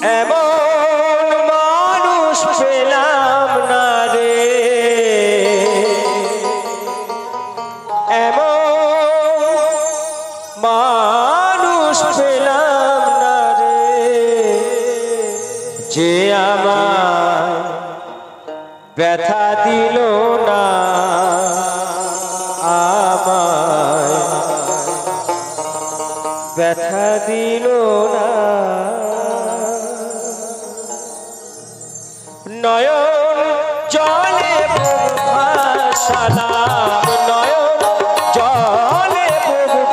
এমন মানুষ পেলাম না রে, এমন মানুষ পেলাম না রে, যে আমার ব্যথা দিল না, আমায় ব্যথা দিল না। নয়ন জলে ভাসালাম, নয়ন জলে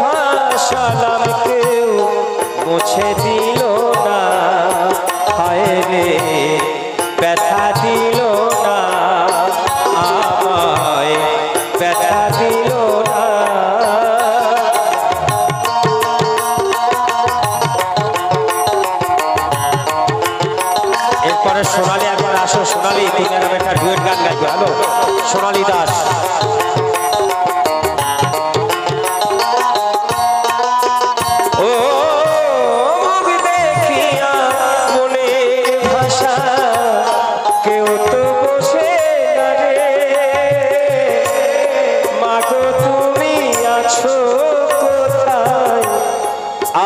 ভাসালাম, কেউ মুছে দিল না, হায় রে ব্যথা দিল না, আমায় ব্যথা দিল না। এরপরে সোনালী একবার আসো, সোনালী তুমি আর একটা ডুয়েট গান গাইবে। হ্যালো সোনালী দাস। ও মুখ দেখিয়া মনে ভাষা, কেউ তো বসে না রে, মাগো তুমি আছো কোথায়,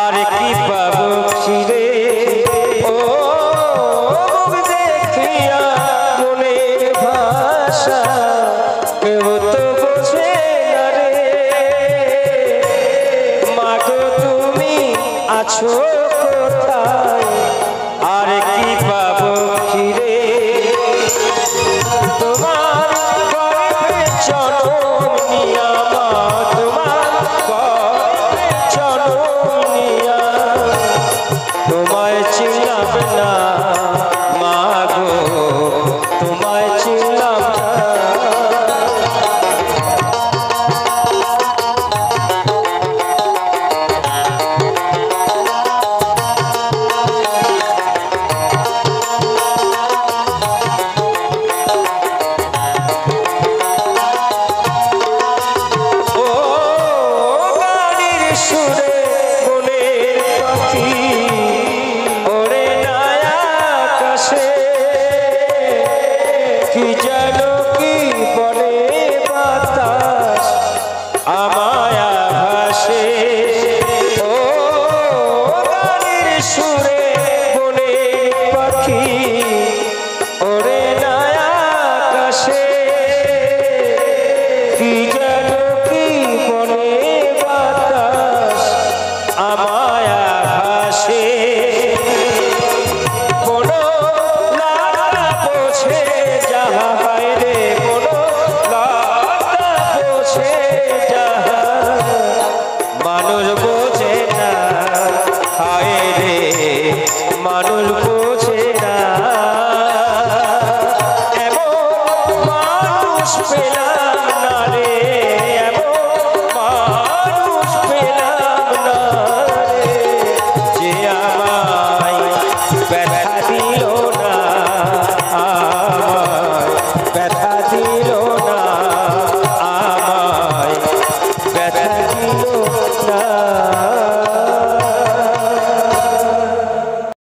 আর কি পাবো ফিরে। ও মুখ দেখিয়া মনে ভাষা, কেউ তো বসে না রে, মাগো তুমি আছো কোথায়, আর কি পাবো ফিরে। তোমার গর্ভে জন্ম নিয়া